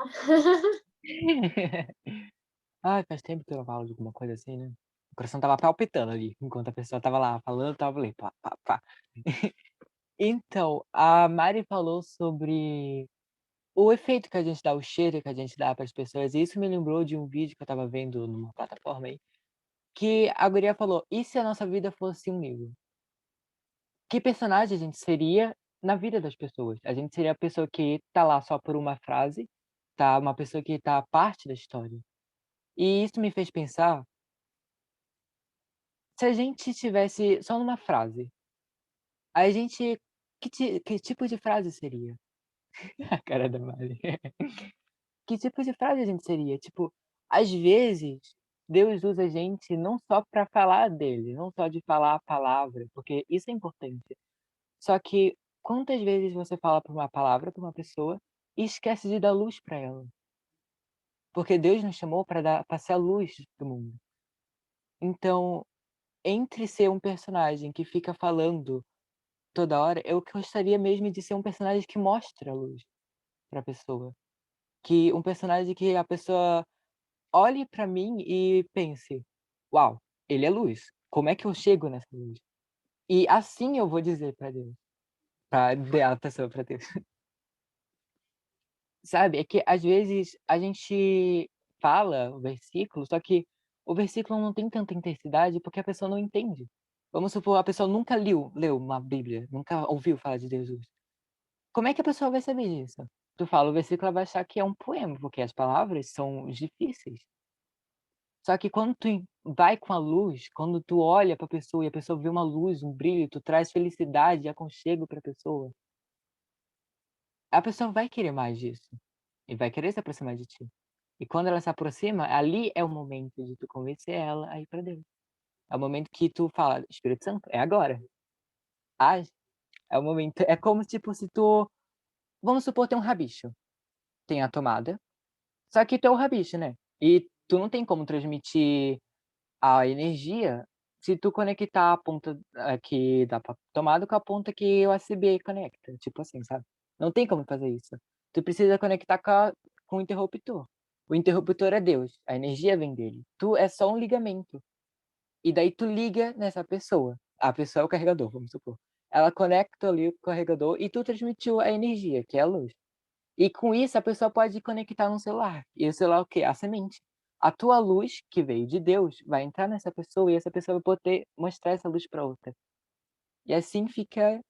Ai, faz tempo que eu não falo de alguma coisa assim, né? O coração tava palpitando ali, enquanto a pessoa tava lá falando, eu tava ali, pá, pá, pá. Então, a Mari falou sobre o efeito que a gente dá, o cheiro que a gente dá para as pessoas, e isso me lembrou de um vídeo que eu tava vendo numa plataforma aí, que a guria falou, e se a nossa vida fosse um livro? Que personagem a gente seria na vida das pessoas? A gente seria a pessoa que tá lá só por uma frase, tá? Uma pessoa que tá parte da história. E isso me fez pensar, se a gente tivesse só numa frase, a gente, que tipo de frase seria? A cara da Mari. Que tipo de frase a gente seria? Tipo, às vezes, Deus usa a gente não só para falar dele, não só de falar a palavra, porque isso é importante. Só que quantas vezes você fala por uma palavra para uma pessoa e esquece de dar luz para ela? Porque Deus nos chamou para ser a luz do mundo. Então, entre ser um personagem que fica falando toda hora, eu gostaria mesmo de ser um personagem que mostra a luz para a pessoa. Que um personagem que a pessoa olhe para mim e pense: "Uau, ele é luz. Como é que eu chego nessa luz?" E assim eu vou dizer para Deus, para a pessoa para Deus. Sabe, é que às vezes a gente fala o versículo, só que o versículo não tem tanta intensidade porque a pessoa não entende. Vamos supor, a pessoa nunca leu uma Bíblia, nunca ouviu falar de Jesus. Como é que a pessoa vai saber disso? Tu fala o versículo, ela vai achar que é um poema, porque as palavras são difíceis. Só que quando tu vai com a luz, quando tu olha para a pessoa e a pessoa vê uma luz, um brilho, tu traz felicidade e aconchego para a pessoa vai querer mais disso. E vai querer se aproximar de ti. E quando ela se aproxima, ali é o momento de tu convencer ela a ir para Deus. É o momento que tu fala, Espírito Santo, é agora. Age. É o momento. É como tipo se tu. Vamos supor, tem um rabicho. Tem a tomada. Só que tu é o rabicho, né? E tu não tem como transmitir a energia se tu conectar a ponta que dá pra tomada com a ponta que o USB conecta. Tipo assim, sabe? Não tem como fazer isso. Tu precisa conectar com o interruptor. O interruptor é Deus. A energia vem dele. Tu é só um ligamento. E daí tu liga nessa pessoa. A pessoa é o carregador, vamos supor. Ela conecta ali o carregador e tu transmitiu a energia, que é a luz. E com isso a pessoa pode conectar no celular. E o celular é o quê? A semente. A tua luz, que veio de Deus, vai entrar nessa pessoa e essa pessoa vai poder mostrar essa luz para outra. E assim fica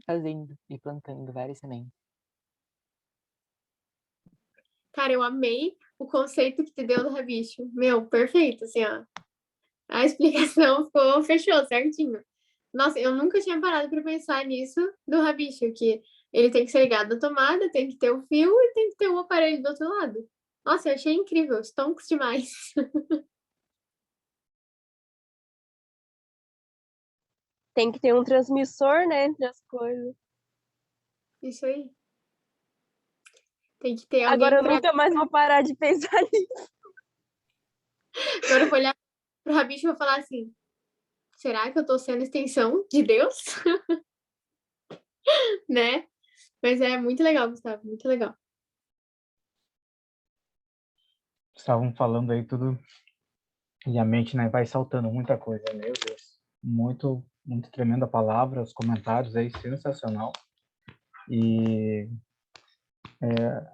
fazendo e plantando várias sementes. Cara, eu amei o conceito que tu deu do rabicho. Meu, perfeito, assim, ó. A explicação fechou certinho. Nossa, eu nunca tinha parado para pensar nisso do rabicho, que ele tem que ser ligado na tomada, tem que ter o fio e tem que ter o aparelho do outro lado. Nossa, eu achei incrível, stonks demais. Tem que ter um transmissor, né, entre as coisas. Isso aí. Tem que ter alguém Agora eu pra... nunca mais vou parar de pensar nisso. Agora eu vou olhar pro rabicho e vou falar assim, será que eu tô sendo extensão de Deus? Né? Mas é muito legal, Gustavo, muito legal. Estavam falando aí tudo e a mente, né, vai saltando muita coisa. Meu Deus, muito, muito tremenda palavra, os comentários aí, sensacional. E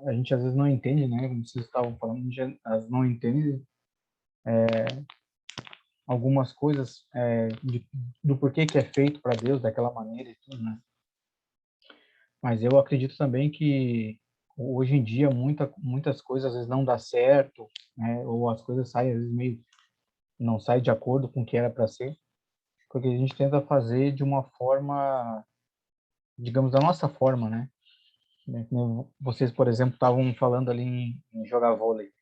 a gente às vezes não entende, né, como vocês estavam falando, a gente às vezes não entende algumas coisas do porquê que é feito para Deus daquela maneira e tudo, né? Mas eu acredito também que hoje em dia muitas coisas às vezes não dá certo, né? Ou as coisas saem às vezes meio não saem de acordo com o que era para ser, porque a gente tenta fazer de uma forma, digamos, da nossa forma, né? Como vocês, por exemplo, estavam falando ali em jogar vôlei.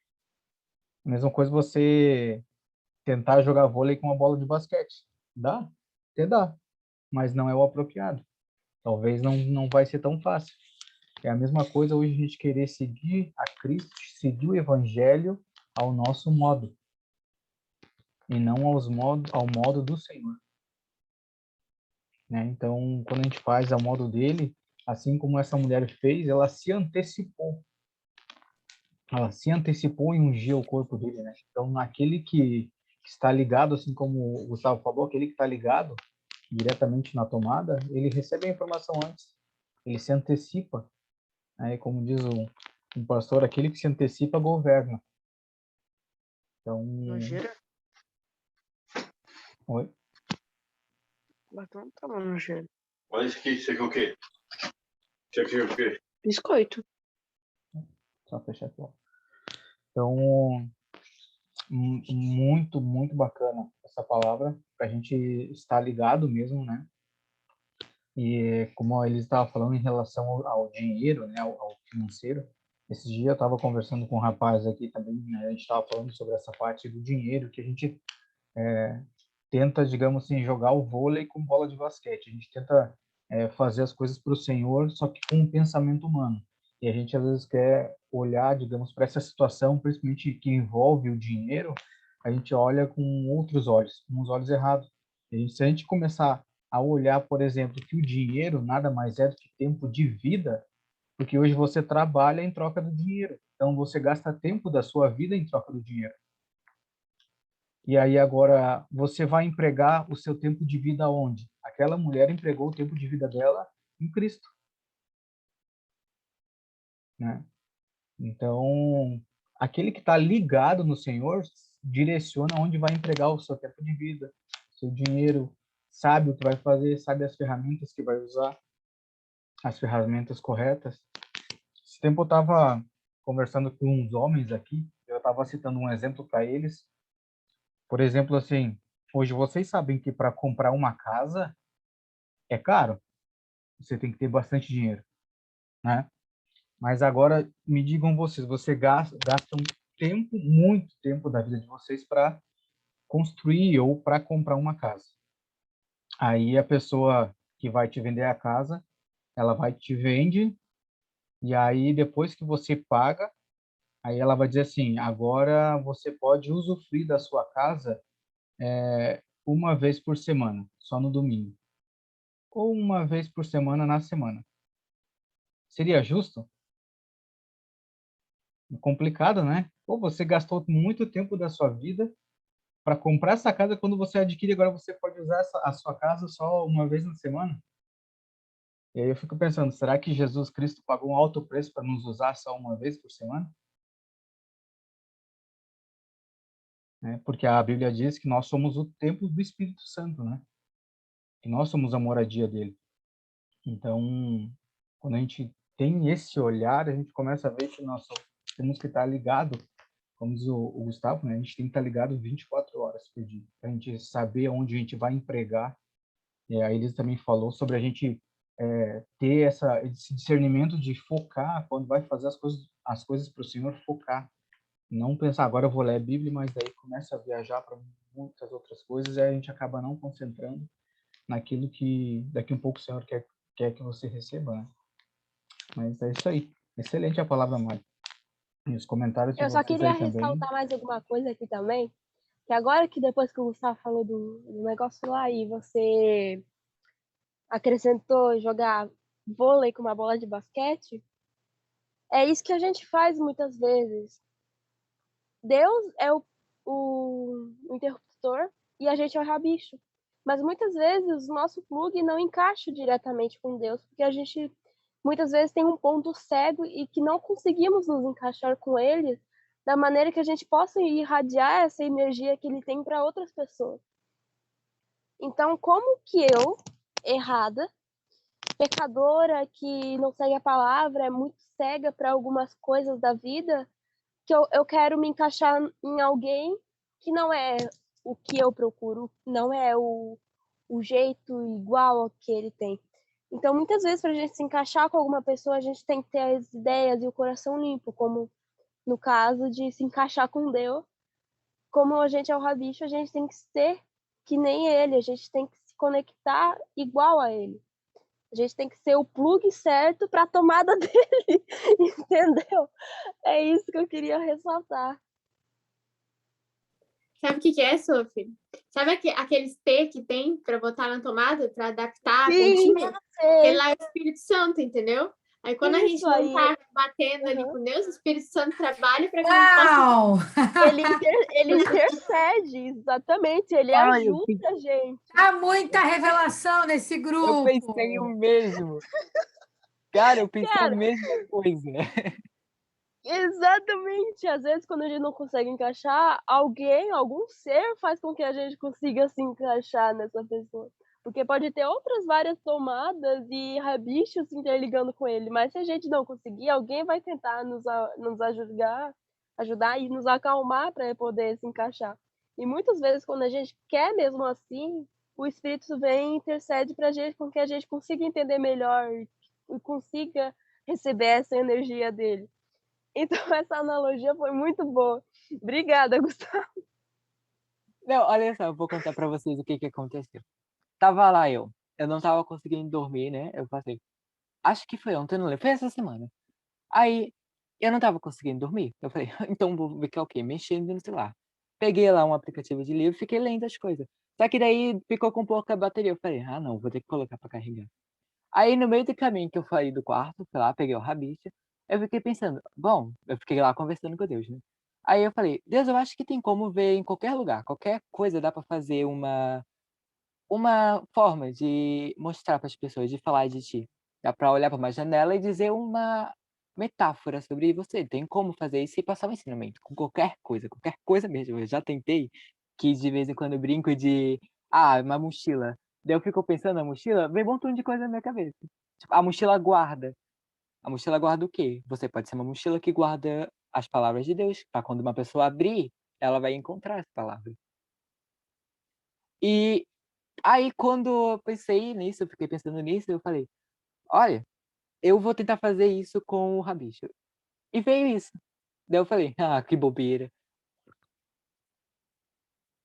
A mesma coisa você tentar jogar vôlei com uma bola de basquete. Dá? Até dá, mas não é o apropriado. Talvez não vai ser tão fácil. É a mesma coisa hoje a gente querer seguir a Cristo, seguir o Evangelho ao nosso modo. e não ao modo do Senhor. Né? Então, quando a gente faz ao modo dele, assim como essa mulher fez, ela se antecipou. Ela se antecipou em ungir o corpo dele, né? Então, naquele que está ligado, assim como o Gustavo falou, aquele que está ligado diretamente na tomada, ele recebe a informação antes. Ele se antecipa. Aí, como diz um pastor, aquele que se antecipa governa. Então, Nojeira? oi? Batom não toma nojeira. Olha isso aqui é o quê? Isso aqui é o quê? Biscoito. Só fechar aqui, ó. Então, muito, muito bacana essa palavra, para a gente estar ligado mesmo, né? E como eles estavam falando em relação ao dinheiro, né? Ao financeiro, esse dia eu estava conversando com um rapaz aqui também, né? A gente estava falando sobre essa parte do dinheiro, que a gente tenta, digamos assim, jogar o vôlei com bola de basquete. A gente tenta fazer as coisas para o Senhor, só que com um pensamento humano. E a gente, às vezes, quer olhar, digamos, para essa situação, principalmente que envolve o dinheiro, a gente olha com outros olhos, com os olhos errados. Se a gente começar a olhar, por exemplo, que o dinheiro nada mais é do que tempo de vida, porque hoje você trabalha em troca do dinheiro. Então, você gasta tempo da sua vida em troca do dinheiro. E aí agora você vai empregar o seu tempo de vida onde? Aquela mulher empregou o tempo de vida dela em Cristo, né? Então, aquele que está ligado no Senhor direciona onde vai empregar o seu tempo de vida, seu dinheiro, sabe o que vai fazer, sabe as ferramentas que vai usar, as ferramentas corretas. Esse tempo eu estava conversando com uns homens aqui, eu estava citando um exemplo para eles. Por exemplo, assim, hoje vocês sabem que para comprar uma casa é caro. Você tem que ter bastante dinheiro, né? Mas agora me digam vocês gastam tempo, muito tempo da vida de vocês para construir ou para comprar uma casa. Aí a pessoa que vai te vender a casa, ela vai te vende e aí depois que você paga, aí ela vai dizer assim, agora você pode usufruir da sua casa uma vez por semana, só no domingo. Ou uma vez por semana na semana. Seria justo? Complicado, né? Ou você gastou muito tempo da sua vida para comprar essa casa, quando você adquire, agora você pode usar a sua casa só uma vez na semana? E aí eu fico pensando, será que Jesus Cristo pagou um alto preço para nos usar só uma vez por semana? Porque a Bíblia diz que nós somos o templo do Espírito Santo, né? Que nós somos a moradia dele. Então, quando a gente tem esse olhar, a gente começa a ver que nós temos que estar ligado, como diz o Gustavo, né? A gente tem que estar ligado 24 horas por dia, para a gente saber onde a gente vai empregar. E a Elisa também falou sobre a gente ter esse discernimento de focar, quando vai fazer as coisas para o Senhor, focar. Não pensar, agora eu vou ler a Bíblia, mas daí começa a viajar para muitas outras coisas e a gente acaba não concentrando naquilo que daqui um pouco o Senhor quer que você receba, né? Mas é isso aí. Excelente a palavra, Mari. E os comentários de Eu só vocês queria aí também. ressaltar mais alguma coisa aqui também, que agora que depois que o Gustavo falou do negócio lá e você acrescentou jogar vôlei com uma bola de basquete, é isso que a gente faz muitas vezes. Deus é o interruptor e a gente é o rabicho. Mas muitas vezes o nosso plug não encaixa diretamente com Deus, porque a gente muitas vezes tem um ponto cego e que não conseguimos nos encaixar com ele da maneira que a gente possa irradiar essa energia que ele tem para outras pessoas. Então, como que eu, errada, pecadora, que não segue a palavra, é muito cega para algumas coisas da vida, que eu quero me encaixar em alguém que não é o que eu procuro, não é o jeito igual ao que ele tem. Então, muitas vezes, para a gente se encaixar com alguma pessoa, a gente tem que ter as ideias e o coração limpo, como no caso de se encaixar com Deus. Como a gente é o rabicho, a gente tem que ser que nem ele, a gente tem que se conectar igual a ele. A gente tem que ser o plug certo para a tomada dele, entendeu? É isso que eu queria ressaltar. Sabe o que que é, Sophie? Sabe aqueles T que tem para botar na tomada, para adaptar a Sim, pontinha? sei. Ele lá é o Espírito Santo, entendeu? Aí quando a gente Isso não aí. tá batendo ali Uhum. com Deus, o Espírito Santo trabalha para que a gente possa. Uau! Ele intercede, exatamente. Ele Ai, eu ajuda a gente. Há muita revelação nesse Eu grupo. pensei o mesmo. Cara, eu pensei a Cara, mesma coisa. exatamente. Às vezes, quando a gente não consegue encaixar, algum ser faz com que a gente consiga se encaixar nessa pessoa. Porque pode ter outras várias tomadas e rabichos se interligando com ele, mas se a gente não conseguir, alguém vai tentar nos ajudar e nos acalmar para poder se encaixar. E muitas vezes, quando a gente quer mesmo assim, o Espírito vem e intercede para a gente, com que a gente consiga entender melhor e consiga receber essa energia dele. Então, essa analogia foi muito boa. Obrigada, Gustavo. Não, olha só, eu vou contar pra vocês o que que aconteceu. Tava lá eu não tava conseguindo dormir, né? Eu passei, acho que foi ontem, eu não lembro, foi essa semana. Aí eu não tava conseguindo dormir. Eu falei, então vou ficar o quê? Mexendo no celular. Peguei lá um aplicativo de livro e fiquei lendo as coisas. Só que daí ficou com pouca bateria. Eu falei, ah, não, vou ter que colocar pra carregar. Aí no meio do caminho que eu saí do quarto, fui lá, peguei o rabicho, eu fiquei pensando, bom, eu fiquei lá conversando com Deus, né? Aí eu falei, Deus, eu acho que tem como ver em qualquer lugar, qualquer coisa dá pra fazer uma forma de mostrar para as pessoas, de falar de ti. Dá pra olhar pra uma janela e dizer uma metáfora sobre você. Tem como fazer isso e passar um ensinamento com qualquer coisa mesmo. Eu já tentei, que de vez em quando eu brinco de, uma mochila. Daí eu fico pensando na mochila, vem um montão de coisa na minha cabeça. Tipo, a mochila guarda. A mochila guarda o quê? Você pode ser uma mochila que guarda as palavras de Deus, para quando uma pessoa abrir, ela vai encontrar as palavras. E aí, quando eu pensei nisso, eu fiquei pensando nisso, eu falei, olha, eu vou tentar fazer isso com o rabicho. E veio isso. Daí eu falei, que bobeira.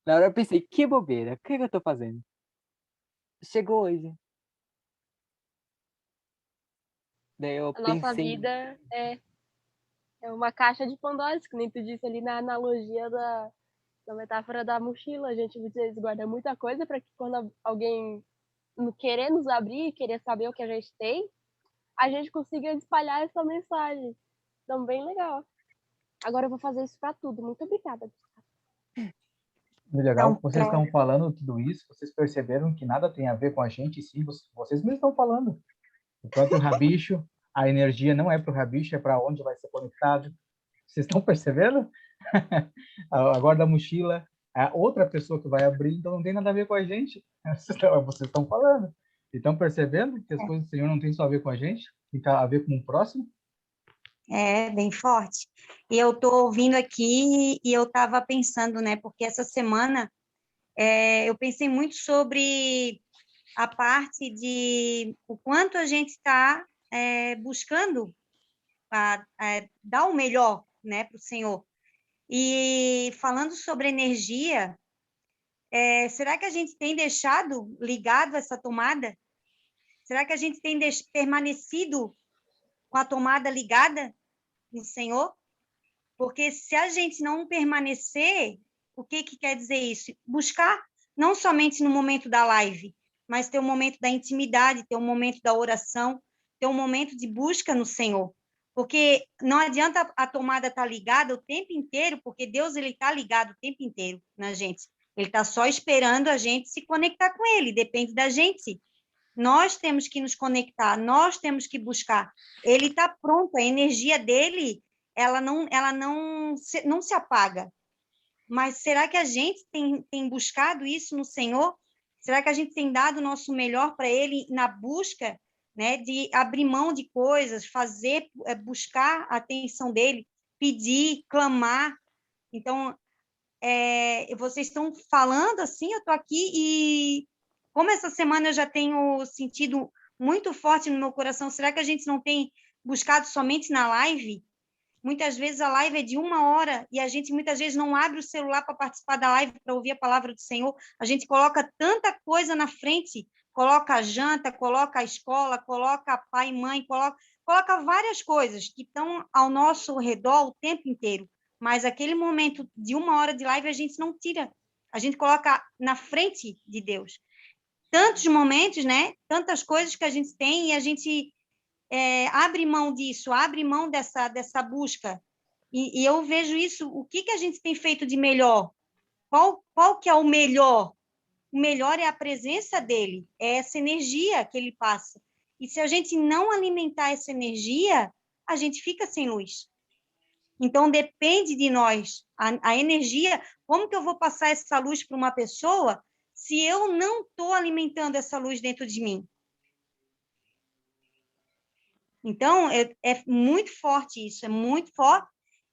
Na hora eu pensei, que bobeira, o que eu tô fazendo? Chegou hoje. Daí eu A nossa pensei, vida é uma caixa de Pandora, que nem tu disse ali na analogia da metáfora da mochila. A gente muitas vezes guarda muita coisa para que quando alguém querer nos abrir, querer saber o que a gente tem, a gente consiga espalhar essa mensagem. Então, bem legal. Agora eu vou fazer isso para tudo. Muito obrigada. E legal Então, que vocês estão falando tudo isso, vocês perceberam que nada tem a ver com a gente, sim, vocês mesmos estão falando. O próprio rabicho, a energia não é para o rabicho, é para onde vai ser conectado. Vocês estão percebendo? Agora da mochila, a outra pessoa que vai abrir, então não tem nada a ver com a gente. Vocês estão falando. E estão percebendo que as coisas do Senhor não têm só a ver com a gente, tem a ver com o próximo? é bem forte. E eu estou ouvindo aqui e eu estava pensando, né? Porque essa semana eu pensei muito sobre a parte de o quanto a gente está buscando dar o melhor, né, para o Senhor. E falando sobre energia, será que a gente tem deixado ligado essa tomada? Será que a gente tem permanecido com a tomada ligada no Senhor? Porque se a gente não permanecer, o que quer dizer isso? Buscar não somente no momento da live, mas ter um momento da intimidade, ter um momento da oração, ter um momento de busca no Senhor. Porque não adianta a tomada estar ligada o tempo inteiro, porque Deus ele está ligado o tempo inteiro na gente. Ele está só esperando a gente se conectar com Ele, depende da gente. Nós temos que nos conectar, nós temos que buscar. Ele está pronto, a energia dele, ela não se apaga. Mas será que a gente tem buscado isso no Senhor? Será que a gente tem dado o nosso melhor para Ele na busca, né, de abrir mão de coisas, buscar a atenção dele, pedir, clamar? Então, vocês estão falando assim, eu estou aqui e como essa semana eu já tenho sentido muito forte no meu coração, será que a gente não tem buscado somente na live? Muitas vezes a live é de 1 hora e a gente muitas vezes não abre o celular para participar da live, para ouvir a palavra do Senhor. A gente coloca tanta coisa na frente, coloca a janta, coloca a escola, coloca pai e mãe, coloca várias coisas que estão ao nosso redor o tempo inteiro. mas aquele momento de 1 hora de live a gente não tira, a gente coloca na frente de Deus. Tantos momentos, né? Tantas coisas que a gente tem e a gente abre mão disso, abre mão dessa busca. E eu vejo isso, o que a gente tem feito de melhor? Qual que é o melhor? O melhor é a presença dele, é essa energia que ele passa. E se a gente não alimentar essa energia, a gente fica sem luz. Então, depende de nós. A energia, como que eu vou passar essa luz para uma pessoa se eu não estou alimentando essa luz dentro de mim? Então, é muito forte isso, é muito forte.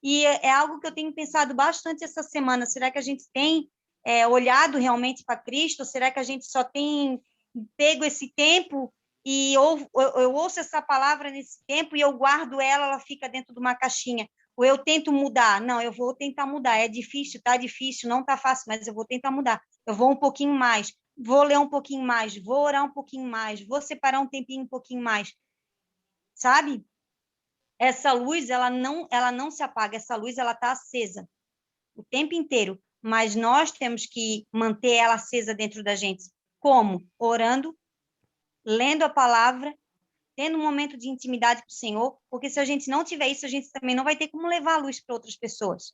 E é algo que eu tenho pensado bastante essa semana. Será que a gente tem olhado realmente para Cristo? Ou será que a gente só tem pego esse tempo e eu ouço essa palavra nesse tempo e eu guardo ela fica dentro de uma caixinha? Ou eu tento mudar? Não, eu vou tentar mudar. É difícil, tá difícil, não tá fácil, mas eu vou tentar mudar. Eu vou um pouquinho mais, vou ler um pouquinho mais, vou orar um pouquinho mais, vou separar um tempinho um pouquinho mais. Sabe? Essa luz, ela não se apaga, essa luz, ela está acesa o tempo inteiro, mas nós temos que manter ela acesa dentro da gente. Como? Orando, lendo a palavra, tendo um momento de intimidade com o Senhor, porque se a gente não tiver isso, a gente também não vai ter como levar a luz para outras pessoas.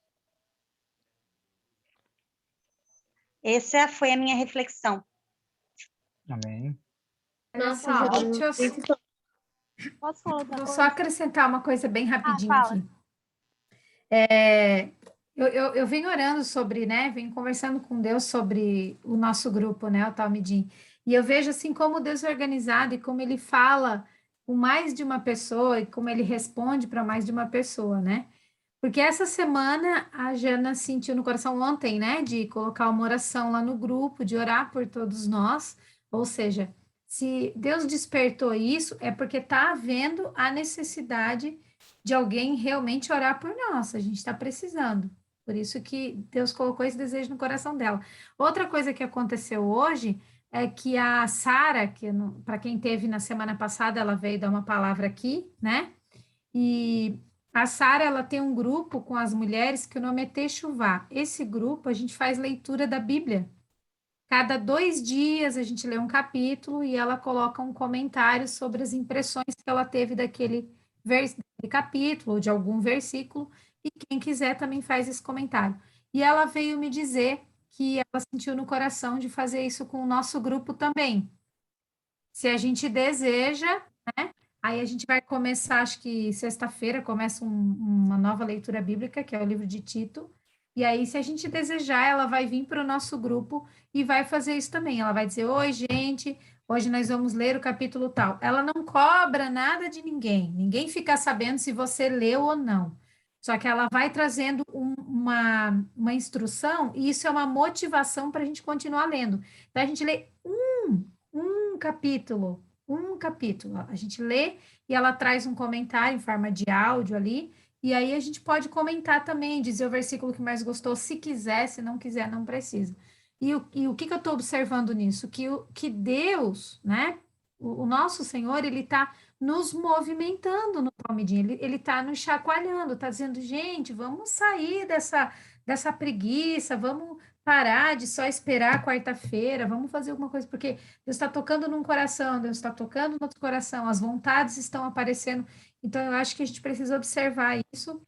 Essa foi a minha reflexão. Amém. Nossa, Pessoal, Ju, deixa eu Posso falar outra vou coisa? só acrescentar uma coisa bem rapidinho fala. aqui. Eu venho orando sobre, né? Venho conversando com Deus sobre o nosso grupo, né? O Talmidim. E eu vejo assim como Deus é organizado e como ele fala com mais de uma pessoa e como ele responde para mais de uma pessoa, né? Porque essa semana a Jana sentiu no coração ontem, né? De colocar uma oração lá no grupo, de orar por todos nós. Ou seja, se Deus despertou isso, é porque está havendo a necessidade de alguém realmente orar por nós. A gente está precisando. Por isso que Deus colocou esse desejo no coração dela. Outra coisa que aconteceu hoje é que a Sara, que para quem teve na semana passada, ela veio dar uma palavra aqui, né? E a Sara, ela tem um grupo com as mulheres que o nome é Techuvá. Esse grupo, a gente faz leitura da Bíblia. Cada 2 dias a gente lê um capítulo e ela coloca um comentário sobre as impressões que ela teve daquele capítulo, ou de algum versículo, e quem quiser também faz esse comentário. E ela veio me dizer que ela sentiu no coração de fazer isso com o nosso grupo também. Se a gente deseja, né? Aí a gente vai começar, acho que sexta-feira começa uma nova leitura bíblica, que é o livro de Tito. E aí, se a gente desejar, ela vai vir para o nosso grupo e vai fazer isso também. Ela vai dizer: oi, gente, hoje nós vamos ler o capítulo tal. Ela não cobra nada de ninguém, ninguém fica sabendo se você leu ou não. Só que ela vai trazendo uma instrução, e isso é uma motivação para a gente continuar lendo. Então, a gente lê um capítulo. A gente lê e ela traz um comentário em forma de áudio ali, e aí a gente pode comentar também, dizer o versículo que mais gostou, se quiser, se não quiser, não precisa. E o que eu estou observando nisso? Que Deus, né, o nosso Senhor, ele está nos movimentando no Talmidim, ele está nos chacoalhando, está dizendo, gente, vamos sair dessa preguiça, vamos parar de só esperar quarta-feira, vamos fazer alguma coisa, porque Deus está tocando num coração, Deus está tocando no outro coração, as vontades estão aparecendo. Então, eu acho que a gente precisa observar isso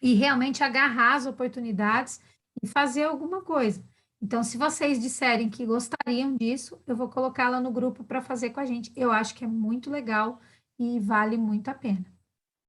e realmente agarrar as oportunidades e fazer alguma coisa. Então, se vocês disserem que gostariam disso, eu vou colocá-la no grupo para fazer com a gente. Eu acho que é muito legal e vale muito a pena.